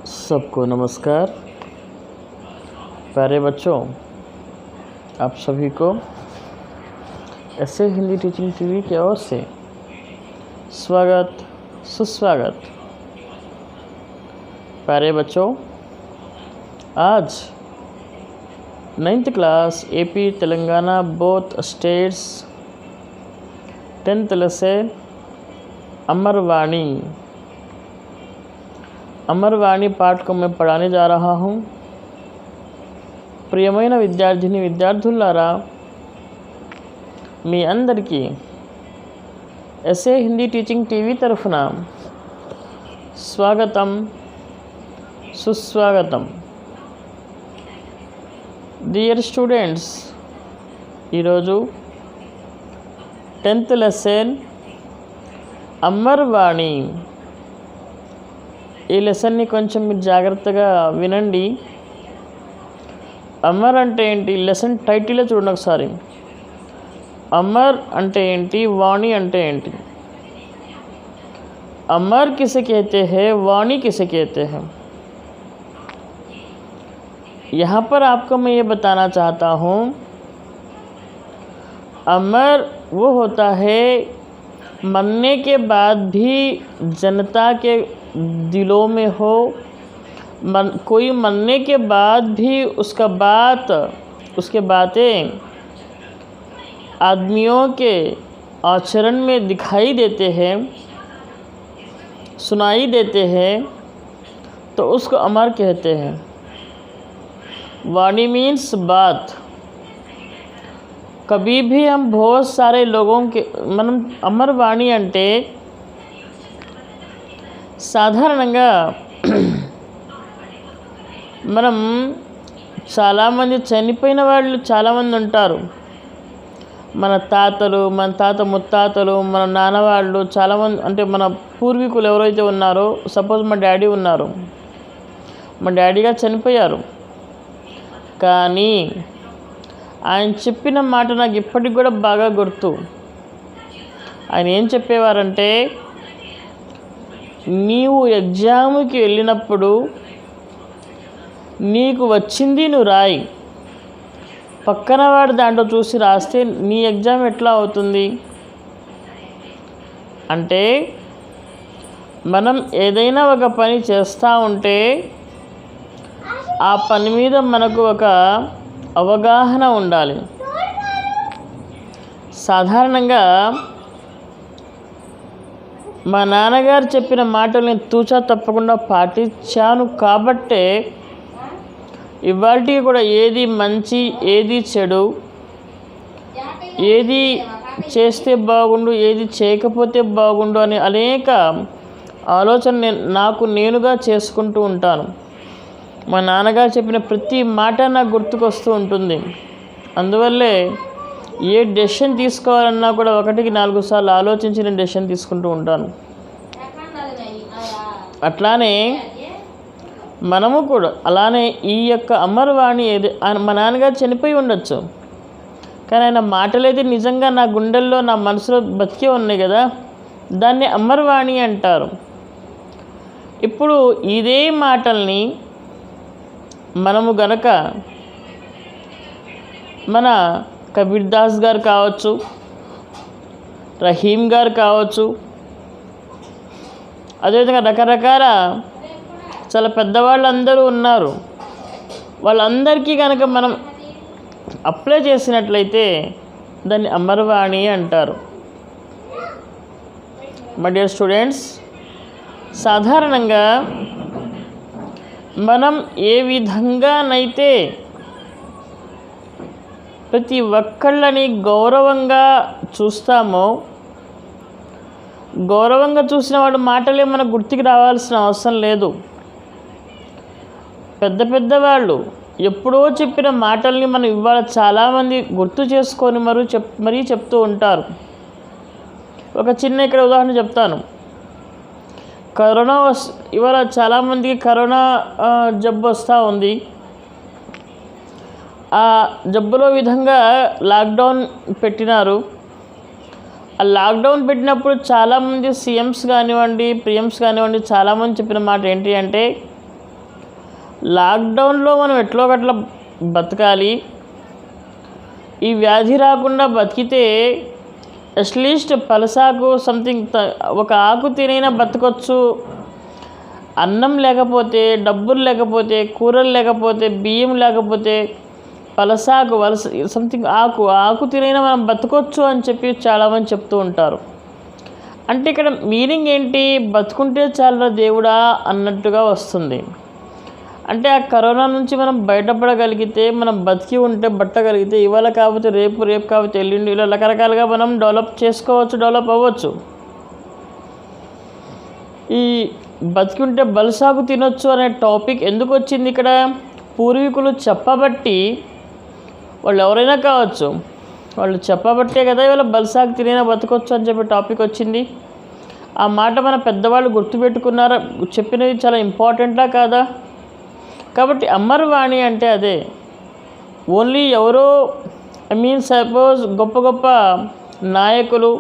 सबको नमस्कार। प्यारे बच्चों, आप सभी को ऐसे हिंदी टीचिंग टीवी की ओर से स्वागत सुस्वागत। प्यारे बच्चों, आज 9th class AP Telangana both states 10th lesson Amarvani पाठ को मैं पढ़ाने जा रहा हूँ। ప్రియమైన విద్యార్థిని విద్యార్థులారా, మీ అందరికీ ఎస్ఏ హిందీ టీచింగ్ టీవీ తరఫున స్వాగతం సుస్వాగతం। డియర్ స్టూడెంట్స్, ఈరోజు 10th లెసన్ అమర్వాణి ఈ లెసన్ని కొంచెం మీరు జాగ్రత్తగా వినండి। అమర్ అంటే ఏంటి? లెసన్ టైటిల్ చూడండి ఒకసారి। అమర్ అంటే ఏంటి? वाणी అంటే ఏంటి? अमर किसे कहते हैं, वाणी किसे कहते हैं? यहाँ पर आपको मैं ये बताना चाहता हूँ, अमर वो होता है मरने के बाद भी जनता के दिलों में हो, कोई मरने के बाद भी उसके बातें आदमियों के आचरण में दिखाई देते हैं, सुनाई देते हैं, तो उसको अमर कहते हैं। वाणी मीन्स बात। कभी भी हम बहुत सारे लोगों के अमर वाणी అంటే సాధారణంగా మనం చాలామంది చనిపోయిన వాళ్ళు చాలామంది ఉంటారు। మన తాతలు, మన తాత ముత్తాతలు, మన నాన్న వాళ్ళు చాలామంది, అంటే మన పూర్వీకులు ఎవరైతే ఉన్నారో, సపోజ్ మా డాడీ ఉన్నారు, మా డాడీ గారు చనిపోయారు, కానీ ఆయన చెప్పిన మాట నాకు ఇప్పటికి కూడా బాగా గుర్తు। ఆయన ఏం చెప్పేవారంటే, నీవు ఎగ్జామ్కి వెళ్ళినప్పుడు నీకు వచ్చింది నువ్వు రాయి, పక్కన వాడు దాంట్లో చూసి రాస్తే నీ ఎగ్జామ్ ఎట్లా అవుతుంది అంటే, మనం ఏదైనా ఒక పని చేస్తూ ఉంటే ఆ పని మీద మనకు ఒక అవగాహన ఉండాలి। సాధారణంగా మా నాన్నగారు చెప్పిన మాటలు నేను తూచా తప్పకుండా పాటించాను కాబట్టే ఇవాళకి కూడా ఏది మంచి ఏది చెడు, ఏది చేస్తే బాగుండు ఏది చేయకపోతే బాగుండు అని అనేక ఆలోచన నాకు నేనుగా చేసుకుంటూ ఉంటాను। మా నాన్నగారు చెప్పిన ప్రతి మాట నాకు గుర్తుకొస్తూ ఉంటుంది। అందువల్లే ఏ డెసిషన్ తీసుకోవాలన్నా కూడా 1కి 4 సార్లు ఆలోచించి నేను డెసిషన్ తీసుకుంటూ ఉంటాను। అట్లానే మనము కూడా అలానే ఈ యొక్క అమర్వాణి ఏది, మా నాన్నగారు చనిపోయి ఉండొచ్చు, కానీ ఆయన మాటలైతే నిజంగా నా గుండెల్లో నా మనసులో బతికే ఉన్నాయి కదా, దాన్ని అమర్వాణి అంటారు। ఇప్పుడు ఇదే మాటల్ని మనము గనక మన కబీర్ దాస్ గారు కావచ్చు, రహీం గారు కావచ్చు, అదేవిధంగా రకరకాల చాలా పెద్దవాళ్ళు అందరూ ఉన్నారు, వాళ్ళందరికీ కనుక మనం అప్లై చేసినట్లయితే దాన్ని అమర్వాణి అంటారు। మై డియర్ స్టూడెంట్స్, సాధారణంగా మనం ఏ విధంగానైతే ప్రతి ఒక్కళ్ళని గౌరవంగా చూస్తామో, గౌరవంగా చూసిన వాడు మాటలే మనకు గుర్తుకు రావాల్సిన అవసరం లేదు। పెద్ద పెద్దవాళ్ళు ఎప్పుడో చెప్పిన మాటల్ని మనం ఇవాళ చాలామంది గుర్తు చేసుకొని మరీ చెప్తూ ఉంటారు। ఒక చిన్న ఇక్కడ ఉదాహరణ చెప్తాను। కరోనా ఇవాళ చాలామందికి కరోనా జబ్బు వస్తూ ఉంది। ఆ జబ్బులో విధంగా లాక్డౌన్ పెట్టినారు। ఆ లాక్డౌన్ పెట్టినప్పుడు చాలామంది సీఎంస్ కానివ్వండి, పిఎంస్ కానివ్వండి, చాలామంది చెప్పిన మాట ఏంటి అంటే, లాక్డౌన్లో మనం ఎట్లో గట్ల బతకాలి, ఈ వ్యాధి రాకుండా బతికితే అట్లీస్ట్ పలసాకు సంథింగ్ ఒక ఆకు తినైనా బతకొచ్చు. అన్నం లేకపోతే, డబ్బులు లేకపోతే, కూరలు లేకపోతే, బియ్యం లేకపోతే పలసాకు సంథింగ్ ఆకు తినైనా మనం బతకొచ్చు అని చెప్పి చాలామంది చెప్తూ ఉంటారు. అంటే ఇక్కడ మీనింగ్ ఏంటి? బతుకుంటే చాలా దేవుడా అన్నట్టుగా వస్తుంది. అంటే ఆ కరోనా నుంచి మనం బయటపడగలిగితే, మనం బతికి ఉంటే బట్టగలిగితే, ఇవాళ కాకపోతే రేపు, రేపు కాకపోతే ఎల్లుండి, ఇలా రకరకాలుగా మనం డెవలప్ అవ్వచ్చు. ఈ బతికి ఉంటే బలసాగు తినొచ్చు అనే టాపిక్ ఎందుకు వచ్చింది ఇక్కడ? పూర్వీకులు చెప్పబట్టి, వాళ్ళు ఎవరైనా కావచ్చు, వాళ్ళు చెప్పబట్టే కదా ఇవాళ బలసాగు తినైనా బతకొచ్చు అని చెప్పి టాపిక్ వచ్చింది. ఆ మాట మన పెద్దవాళ్ళు గుర్తుపెట్టుకున్నారా? చెప్పినది చాలా ఇంపార్టెంటా కాదా? కాబట్టి అమరవాణి అంటే అదే. ఓన్లీ ఎవరో సపోజ్ గొప్ప గొప్ప నాయకులు,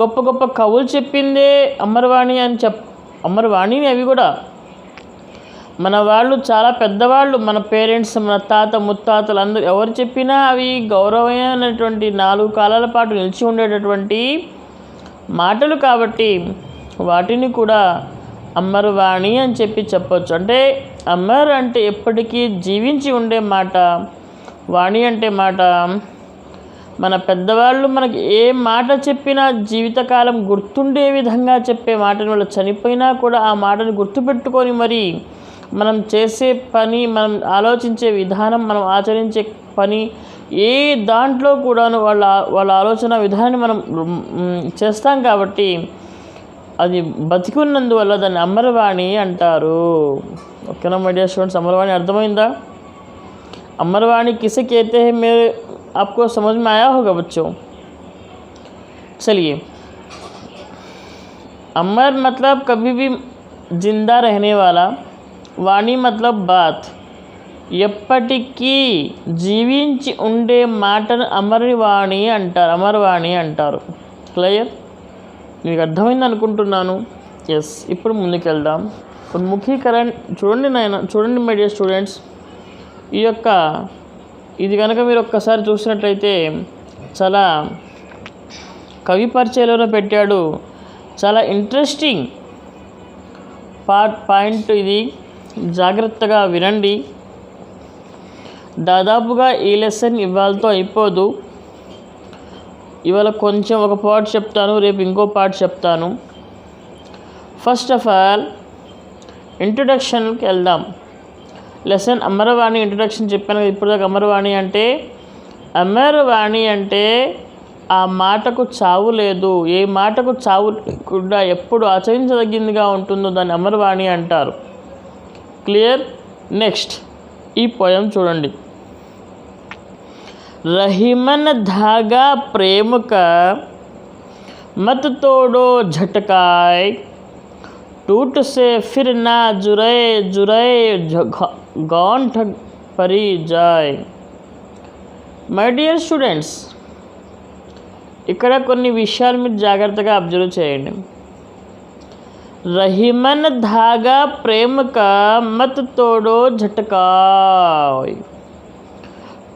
గొప్ప గొప్ప కవులు చెప్పిందే అమరవాణి అని అమరవాణిని అవి కూడా మన వాళ్ళు చాలా పెద్దవాళ్ళు, మన పేరెంట్స్, మన తాత ముత్తాతలు అందరూ ఎవరు చెప్పినా అవి గౌరవమైనటువంటి 4 కాలాల పాటు నిలిచి ఉండేటటువంటి మాటలు. కాబట్టి వాటిని కూడా అమరవాణి అని చెప్పొచ్చు. అంటే అమర్ అంటే ఎప్పటికీ జీవించి ఉండే మాట, వాణి అంటే మాట. మన పెద్దవాళ్ళు మనకి ఏ మాట చెప్పినా జీవితకాలం గుర్తుండే విధంగా చెప్పే మాటని, వాళ్ళు చనిపోయినా కూడా ఆ మాటను గుర్తుపెట్టుకొని మరి మనం చేసే పని, మనం ఆలోచించే విధానం, మనం ఆచరించే పని ఏ దాంట్లో కూడాను వాళ్ళ ఆలోచన విధానాన్ని మనం చేస్తాం. కాబట్టి అది బతికున్నందువల్ల దాన్ని అమరవాణి అంటారు. ఓకేనా మై డియర్ స్టూडेंट्स? अमरवाणी అర్థమైందా? अमरवाणी किसे कहते हैं मेरे आपको समझ में आया होगा बच्चों? चलिए, अमर मतलब कभी भी जिंदा रहने वाला, వాణి मतलब बात, ఎప్పటికీ జీవించి ఉండే మాటను అమరవాణి అంటారు. క్లియర్? మీకు అర్థమైంది అనుకుంటున్నాను. ఎస్, ఇప్పుడు ముందుకెళ్దాం. ఉన్ముఖీకరణ చూడండి మై డియర్ స్టూడెంట్స్. ఇది కనుక మీరు ఒక్కసారి చూసినట్లయితే చాలా కవి పరిచయంలో పెట్టాడు. చాలా ఇంట్రెస్టింగ్ పాయింట్ ఇది. జాగ్రత్తగా వినండి. దాదాపుగా ఈ లెసన్ ఇవాళతో అయిపోదు. ఇవాళ కొంచెం ఒక పార్ట్ చెప్తాను, రేపు ఇంకో పార్ట్ చెప్తాను. ఫస్ట్ ఆఫ్ ఆల్ ఇంట్రొడక్షన్కి వెళ్దాం. లెసన్ అమరవాణి ఇంట్రొడక్షన్ చెప్పాను కదా ఇప్పుడు దాకా. అమరవాణి అంటే ఆ మాటకు చావు లేదు. ఏ మాటకు చావు కూడా ఎప్పుడు ఆచరించదగిందిగా ఉంటుందో దాన్ని అమరవాణి అంటారు. క్లియర్? నెక్స్ట్ ఈ పోయం చూడండి. रहीमन धागा प्रेम का मत तोड़ो झटकाए, टूट से फिर ना जुरे गांठ परी जाए. మై డియర్ స్టూడెంట్స్, ఇక్కడ కొన్ని విషయాలు మీరు జాగ్రత్తగా అబ్జర్వ్ చేయండి. రహిమన్ ధాగా ప్రేమ కా మత్ తోడో झटकाए,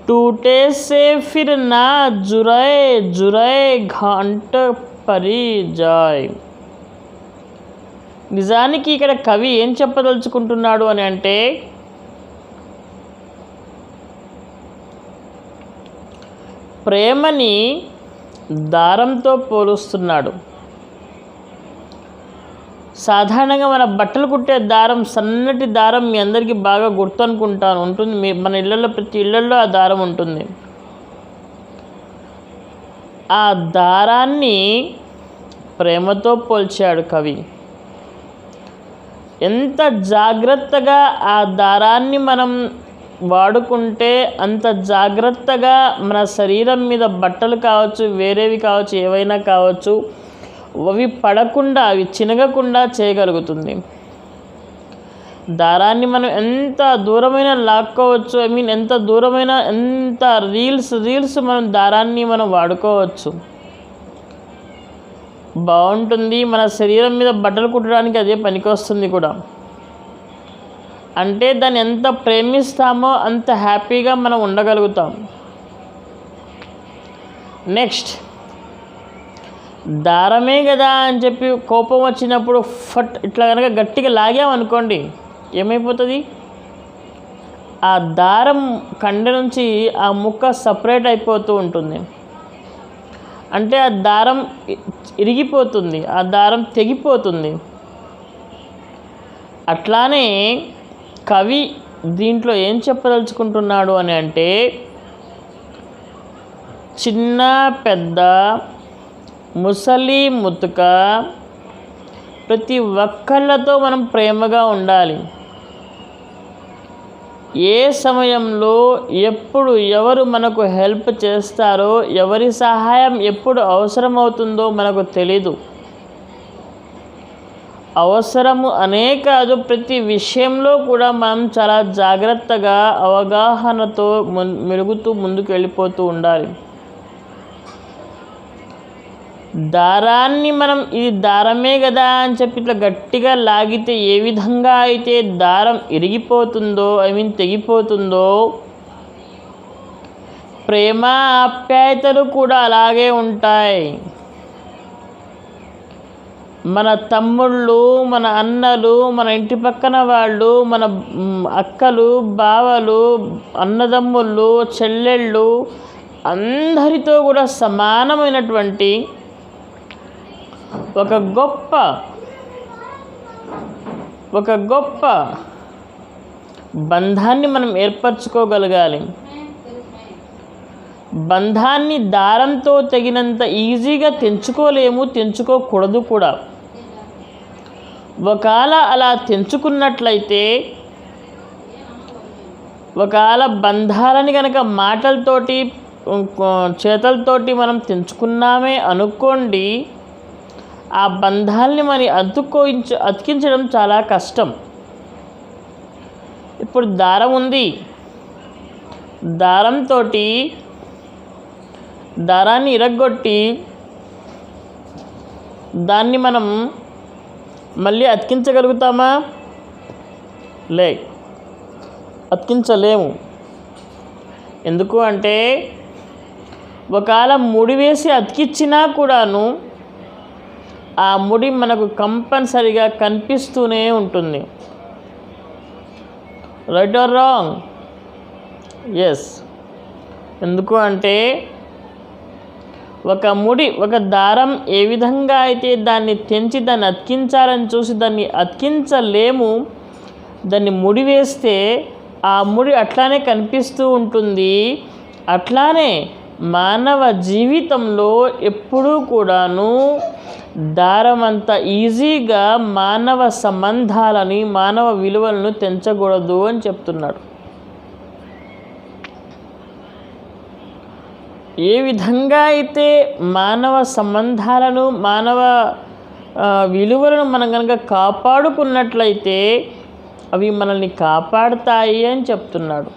टूटे से फिर ना जुरे घांट परी जाए. నిజానికి ఇక్కడ కవి ఏం చెప్పదలుచుకుంటున్నాడు అని అంటే, ప్రేమని దారంతో పోలుస్తున్నాడు. సాధారణంగా మన బట్టలు కుట్టే దారం, సన్నటి దారం మీ అందరికీ బాగా గుర్తు అనుకుంటాను ఉంటుంది. మన ఇళ్ళల్లో ప్రతి ఇళ్ళల్లో ఆ దారం ఉంటుంది. ఆ దారాన్ని ప్రేమతో పోల్చాడు కవి. ఎంత జాగ్రత్తగా ఆ దారాన్ని మనం వాడుకుంటే అంత జాగ్రత్తగా మన శరీరం మీద బట్టలు కావచ్చు, వేరేవి కావచ్చు, ఏవైనా కావచ్చు, అవి పడకుండా, అవి చినగకుండా చేయగలుగుతుంది. దారాన్ని మనం ఎంత దూరమైన లాక్కోవచ్చు. ఎంత దూరమైన, ఎంత రీల్స్ మనం దారాన్ని మనం వాడుకోవచ్చు. బాగుంటుంది. మన శరీరం మీద బట్టలు కుట్టడానికి అదే పనికొస్తుంది కూడా. అంటే దాన్ని ఎంత ప్రేమిస్తామో అంత హ్యాపీగా మనం ఉండగలుగుతాం. నెక్స్ట్, దారమే కదా అని చెప్పి కోపం వచ్చినప్పుడు ఫట్ ఇట్లా కనుక గట్టిగా లాగామనుకోండి, ఏమైపోతుంది? ఆ దారం కండ నుంచి ఆ ముక్క సపరేట్ అయిపోతూ ఉంటుంది. అంటే ఆ దారం ఇరిగిపోతుంది, ఆ దారం తెగిపోతుంది. అట్లానే కవి దీంట్లో ఏం చెప్పదలుచుకుంటున్నాడు అని అంటే, చిన్న పెద్ద ముసలి ముతుక ప్రతి ఒక్కళ్ళతో మనం ప్రేమగా ఉండాలి. ఏ సమయంలో ఎప్పుడు ఎవరు మనకు హెల్ప్ చేస్తారో, ఎవరి సహాయం ఎప్పుడు అవసరమవుతుందో మనకు తెలీదు. అవసరము అనే కాదు, ప్రతి విషయంలో కూడా మనం చాలా జాగ్రత్తగా అవగాహనతో మెలుగుతూ ముందుకు వెళ్ళిపోతూ ఉండాలి. దారాన్ని మనం ఇది దారమే కదా అని చెప్పి ఇట్లా గట్టిగా లాగితే ఏ విధంగా అయితే దారం ఇరిగిపోతుందో, తెగిపోతుందో, ప్రేమ ఆప్యాయతలు కూడా అలాగే ఉంటాయి. మన తమ్ముళ్ళు, మన అన్నలు, మన ఇంటి పక్కన వాళ్ళు, మన అక్కలు, బావలు, అన్నదమ్ముళ్ళు, చెల్లెళ్ళు అందరితో కూడా సమానమైనటువంటి ఒక గొప్ప బంధాన్ని మనం ఏర్పరచుకోగలగాలి. బంధాన్ని దారంతో తగినంత ఈజీగా తెంచుకోలేము, తెంచుకోకూడదు కూడా. ఒకవేళ అలా తెంచుకున్నట్లయితే, ఒకవేళ బంధాలని కనుక మాటలతోటి చేతలతోటి మనం తెంచుకున్నామే అనుకోండి, ఆ బంధాల్ని మరి అతికించడం చాలా కష్టం. ఇప్పుడు దారం ఉంది, దారాన్ని ఇరగ్గొట్టి దాన్ని మనం మళ్ళీ అతికించగలుగుతామా? అతికించలేము. ఎందుకు అంటే, ఒకవేళ ముడి వేసి అతికించినా కూడాను ఆ ముడి మనకు కంపల్సరిగా కనిపిస్తూనే ఉంటుంది. Right are wrong? ఎస్. ఎందుకు అంటే, ఒక దారం ఏ విధంగా అయితే దాన్ని తెంచి దాన్ని అతికించాలని చూసి దాన్ని అతికించలేము, దాన్ని ముడి వేస్తే ఆ ముడి అట్లానే కనిపిస్తూ ఉంటుంది. అట్లానే మానవ జీవితంలో ఎప్పుడూ కూడాను దారం అంత ఈజీగా మానవ సంబంధాలని, మానవ విలువలను తెంచకూడదు అని చెప్తున్నాడు. ఏ విధంగా అయితే మానవ సంబంధాలను, మానవ విలువలను మనం కనుక కాపాడుకున్నట్లయితే అవి మనల్ని కాపాడుతాయి అని చెప్తున్నాడు.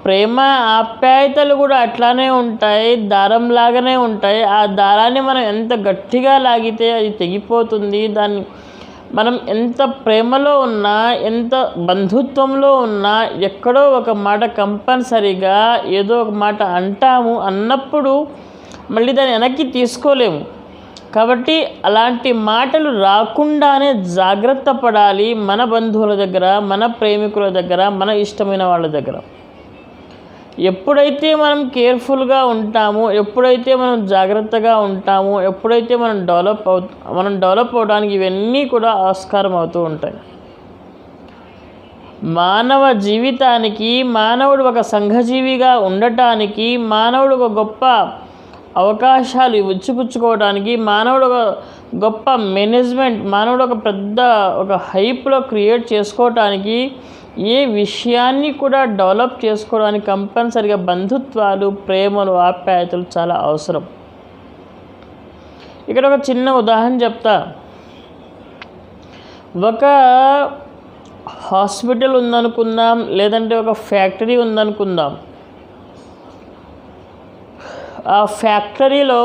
ప్రేమ ఆప్యాయతలు కూడా అట్లానే ఉంటాయి, దారంలాగానే ఉంటాయి. ఆ దారాన్ని మనం ఎంత గట్టిగా లాగితే అది తెగిపోతుంది. దాన్ని మనం ఎంత ప్రేమలో ఉన్నా, ఎంత బంధుత్వంలో ఉన్నా, ఎక్కడో ఒక మాట కంపల్సరీగా ఏదో ఒక మాట అంటాము. అన్నప్పుడు మళ్ళీ దాన్ని వెనక్కి తీసుకోలేము. కాబట్టి అలాంటి మాటలు రాకుండానే జాగ్రత్త పడాలి. మన బంధువుల దగ్గర, మన ప్రేమికుల దగ్గర, మన ఇష్టమైన వాళ్ళ దగ్గర. ఎప్పుడైతే మనం కేర్ఫుల్గా ఉంటామో, ఎప్పుడైతే మనం జాగ్రత్తగా ఉంటామో, ఎప్పుడైతే మనం డెవలప్ అవడానికి ఇవన్నీ కూడా ఆస్కారం అవుతూ ఉంటాయి. మానవ జీవితానికి, మానవుడు ఒక సంఘజీవిగా ఉండటానికి, మానవుడు ఒక గొప్ప అవకాశాలు ఇచ్చిపుచ్చుకోవడానికి, మానవుడు ఒక గొప్ప మేనేజ్మెంట్, మానవుడు ఒక పెద్ద హైప్లో క్రియేట్ చేసుకోవటానికి, ఏ విషయాన్ని కూడా డెవలప్ చేసుకోవడానికి కంపల్సరిగా బంధుత్వాలు, ప్రేమలు, ఆప్యాయతలు చాలా అవసరం. ఇక్కడ ఒక చిన్న ఉదాహరణ చెప్తా. ఒక హాస్పిటల్ ఉందనుకుందాం, లేదంటే ఒక ఫ్యాక్టరీ ఉందనుకుందాం. ఆ ఫ్యాక్టరీలో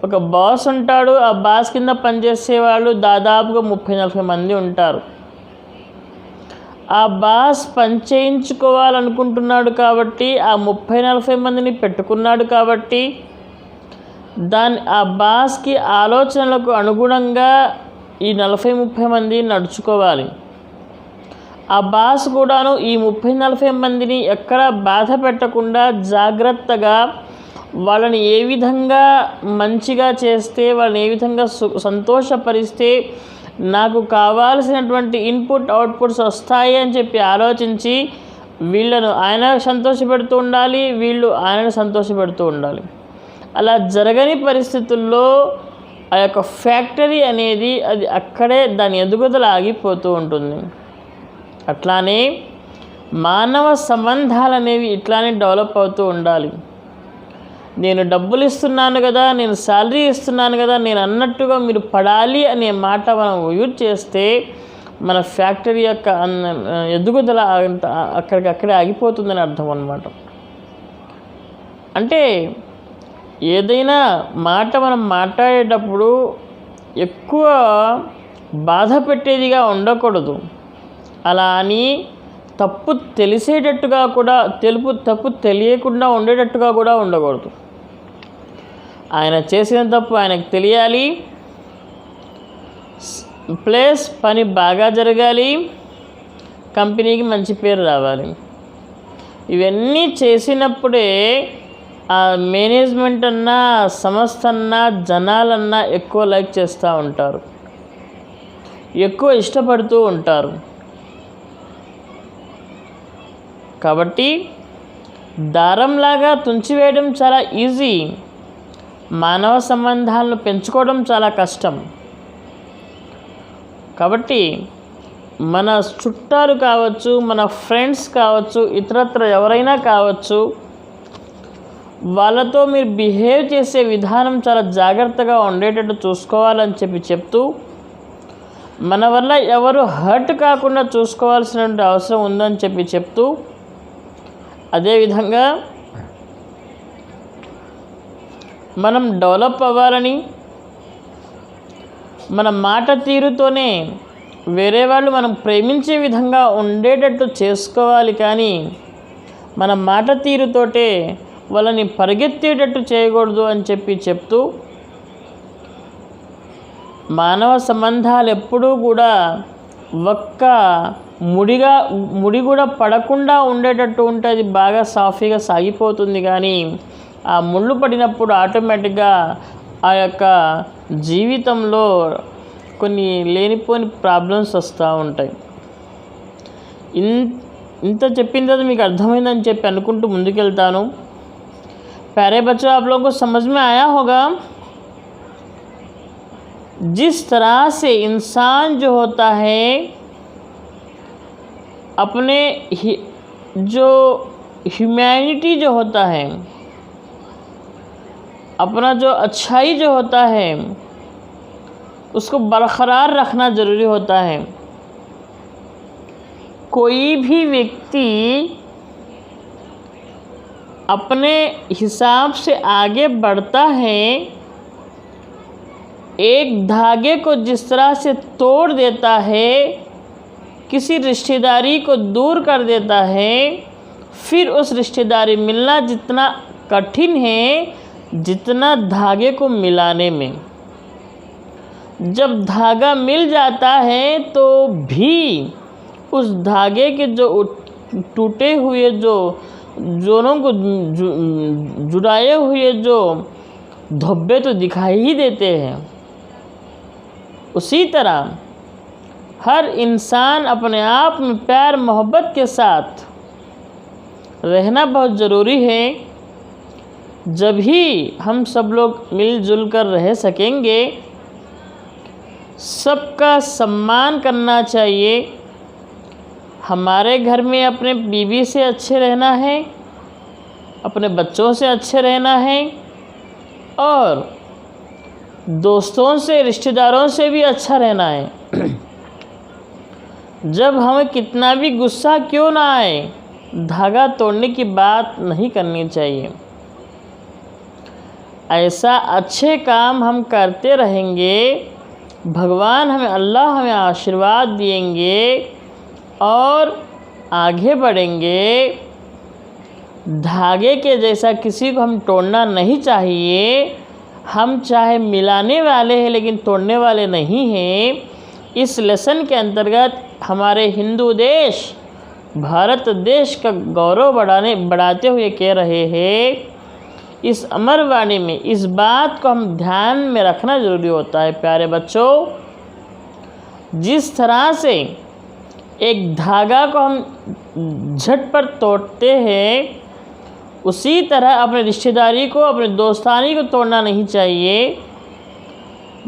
ఒక బాస్ ఉంటాడు. ఆ బాస్ కింద పనిచేసే వాళ్ళు దాదాపుగా 30-40 మంది ఉంటారు. ఆ బాస్ పని చేయించుకోవాలనుకుంటున్నాడు కాబట్టి ఆ 30-40 మందిని పెట్టుకున్నాడు కాబట్టి ఆ బాస్కి ఆలోచనలకు అనుగుణంగా ఈ 40-30 మంది నడుచుకోవాలి. ఆ బాస్ కూడాను ఈ 30-40 మందిని ఎక్కడ బాధ పెట్టకుండా జాగ్రత్తగా వాళ్ళని ఏ విధంగా మంచిగా చేస్తే, వాళ్ళని ఏ విధంగా సంతోషపరిస్తే నాకు కావాల్సినటువంటి ఇన్పుట్ అవుట్పుట్స్ వస్తాయి అని చెప్పి ఆలోచించి వీళ్ళను ఆయన సంతోషపెడుతూ ఉండాలి, వీళ్ళు ఆయనను సంతోషపెడుతూ ఉండాలి. అలా జరగని పరిస్థితుల్లో ఆ యొక్క ఫ్యాక్టరీ అనేది అది అక్కడే దాని ఎదుగుదల ఆగిపోతూ ఉంటుంది. అట్లానే మానవ సంబంధాలు అనేవి ఇట్లానే డెవలప్ అవుతూ ఉండాలి. నేను డబ్బులు ఇస్తున్నాను కదా, నేను శాలరీ ఇస్తున్నాను కదా, నేను అన్నట్టుగా మీరు పడాలి అనే మాట మనం యూజ్ చేస్తే మన ఫ్యాక్టరీ యొక్క ఎదుగుదల అక్కడికక్కడే ఆగిపోతుందని అర్థం అన్నమాట. అంటే ఏదైనా మాట మనం మాట్లాడేటప్పుడు ఎక్కువ బాధ పెట్టేదిగా ఉండకూడదు. అలా అని తప్పు తెలిసేటట్టుగా కూడా తప్పు తెలియకుండా ఉండేటట్టుగా కూడా ఉండకూడదు. ఆయన చేసిన తప్పు ఆయనకు తెలియాలి, ప్లస్ పని బాగా జరగాలి, కంపెనీకి మంచి పేరు రావాలి. ఇవన్నీ చేసినప్పుడే ఆ మేనేజ్మెంట్ అన్నా, సంస్థ అన్నా, జనాలన్నా ఎక్కువ లైక్ చేస్తూ ఉంటారు, ఎక్కువ ఇష్టపడుతూ ఉంటారు. కాబట్టి దారంలాగా తుంచివేయడం చాలా ఈజీ, మానవ సంబంధాలను పెంచుకోవడం చాలా కష్టం. కాబట్టి మన చుట్టాలు కావచ్చు, మన ఫ్రెండ్స్ కావచ్చు, ఇతరత్ర ఎవరైనా కావచ్చు, వాళ్ళతో మీరు బిహేవ్ చేసే విధానం చాలా జాగ్రత్తగా ఉండేటట్టు చూసుకోవాలని చెప్తూ, మన వల్ల ఎవరు హర్ట్ కాకుండా చూసుకోవాల్సినటువంటి అవసరం ఉందని చెప్తూ, అదేవిధంగా మనం డెవలప్ అవ్వాలని, మన మాట తీరుతోనే వేరే వాళ్ళు మనం ప్రేమించే విధంగా ఉండేటట్టు చేసుకోవాలి. కానీ మన మాట తీరుతోటే వాళ్ళని పరిగెత్తేటట్టు చేయకూడదు అని చెప్తూ, మానవ సంబంధాలు ఎప్పుడూ కూడా ఒక్క ముడి కూడా పడకుండా ఉండేటట్టు ఉంటే అది బాగా సాఫీగా సాగిపోతుంది. కానీ ఆ ముళ్ళు పడినప్పుడు ఆటోమేటిక్గా ఆ యొక్క జీవితంలో కొన్ని లేనిపోని ప్రాబ్లమ్స్ వస్తూ ఉంటాయి. ఇంత చెప్పిన తర్వాత మీకు అర్థమైందని అనుకుంటూ ముందుకెళ్తాను. प्यारे बच्चों, आप लोगों को समझ में आया होगा जिस तरह से इंसान जो होता है अपने जो ह्यूमैनिटी जो होता है, अपना जो अच्छाई जो होता है उसको बरकरार रखना ज़रूरी होता है. कोई भी व्यक्ति अपने हिसाब से आगे बढ़ता है, एक धागे को जिस तरह से तोड़ देता है, किसी रिश्तेदारी को दूर कर देता है, फिर उस रिश्तेदारी मिलना जितना कठिन है जितना धागे को मिलाने में. जब धागा मिल जाता है तो भी उस धागे के जो टूटे हुए जो जोड़ों को जुड़ाए हुए जो धब्बे तो दिखाई ही देते हैं. उसी तरह हर इंसान अपने आप में प्यार मोहब्बत के साथ रहना बहुत ज़रूरी है. जब ही हम सब लोग मिलजुल कर रह सकेंगे. सबका सम्मान करना चाहिए. हमारे घर में अपने बीवी से अच्छे रहना है, अपने बच्चों से अच्छे रहना है, और दोस्तों से, रिश्तेदारों से भी अच्छा रहना है. जब हमें कितना भी गुस्सा क्यों ना आए, धागा तोड़ने की बात नहीं करनी चाहिए. ऐसा अच्छे काम हम करते रहेंगे, भगवान हमें, अल्लाह हमें आशीर्वाद देंगे और आगे बढ़ेंगे। धागे के जैसा किसी को हम तोड़ना नहीं चाहिए। हम चाहे मिलाने वाले हैं लेकिन तोड़ने वाले नहीं हैं। इस लेसन के अंतर्गत हमारे हिंदू देश भारत देश का गौरव बढ़ाते हुए कह रहे हैं। इस अमर वाणी में इस बात को हम ध्यान में रखना जरूरी होता है। प्यारे बच्चों, जिस तरह से एक धागा को हम झटपट तोड़ते हैं, उसी तरह अपने रिश्तेदारी को, अपने दोस्तानी को तोड़ना नहीं चाहिए।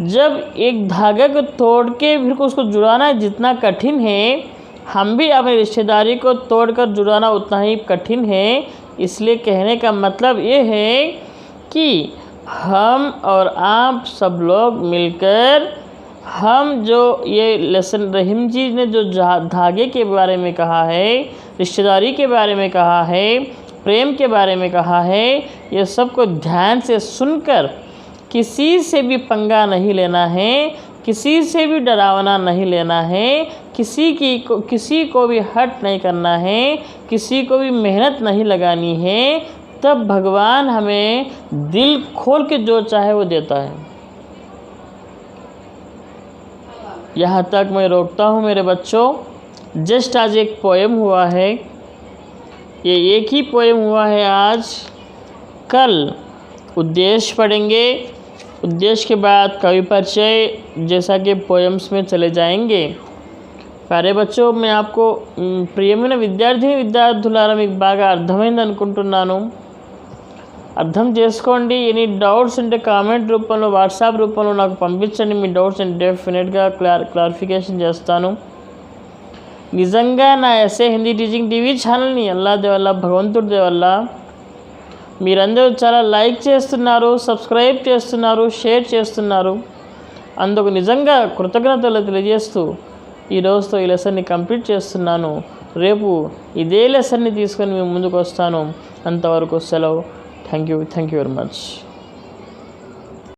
जब एक धागे को तोड़ के फिर उसको जुड़ाना जितना कठिन है, हम भी अपनी रिश्तेदारी को तोड़कर जुड़ाना उतना ही कठिन है। इसलिए कहने का मतलब ये है कि हम और आप सब लोग मिलकर हम जो ये लेसन रहीम जी ने जो धागे के बारे में कहा है, रिश्तेदारी के बारे में कहा है, प्रेम के बारे में कहा है, ये सब को ध्यान से सुनकर किसी से भी पंगा नहीं लेना है, किसी से भी डरावना नहीं लेना है, किसी को भी हर्ट नहीं करना है, किसी को भी मेहनत नहीं लगानी है। तब भगवान हमें दिल खोल के जो चाहे वो देता है। यहाँ तक मैं रोकता हूँ मेरे बच्चों। जस्ट आज एक पोएम हुआ है, ये एक ही पोएम हुआ है आज। कल उद्देश्य पढ़ेंगे, उद्देश्य के बाद कवि परिचय जैसा कि पोएम्स में चले जाएंगे। प्यारे बच्चों, मैं आपको प्రియమైన విద్యార్థులారా మీకు బాగా అర్థమైంది అనుకుంటున్నాను। అర్థం చేసుకోండి। ఎనీ డౌట్స్ ఉంటే కామెంట్ రూపంలో, వాట్సాప్ రూపంలో నాకు పంపించండి। మీ డౌట్స్ నేను డెఫినెట్గా క్లారిఫికేషన్ చేస్తాను। నిజంగా నా ఎస్ఏ హిందీ టీచింగ్ టీవీ ఛానల్ని అల్లా దేవల్ల, భగవంతుడి దేవల్ల మీరందరూ చాలా లైక్ చేస్తున్నారు, సబ్స్క్రైబ్ చేస్తున్నారు, షేర్ చేస్తున్నారు। అందుకు నిజంగా కృతజ్ఞతలు తెలియజేస్తూ ఈ రోజుతో ఈ లెసన్ని కంప్లీట్ చేస్తున్నాను। రేపు ఇదే లెసన్ని తీసుకొని మేము ముందుకు వస్తాను। అంతవరకు సెలవు। Thank you very much.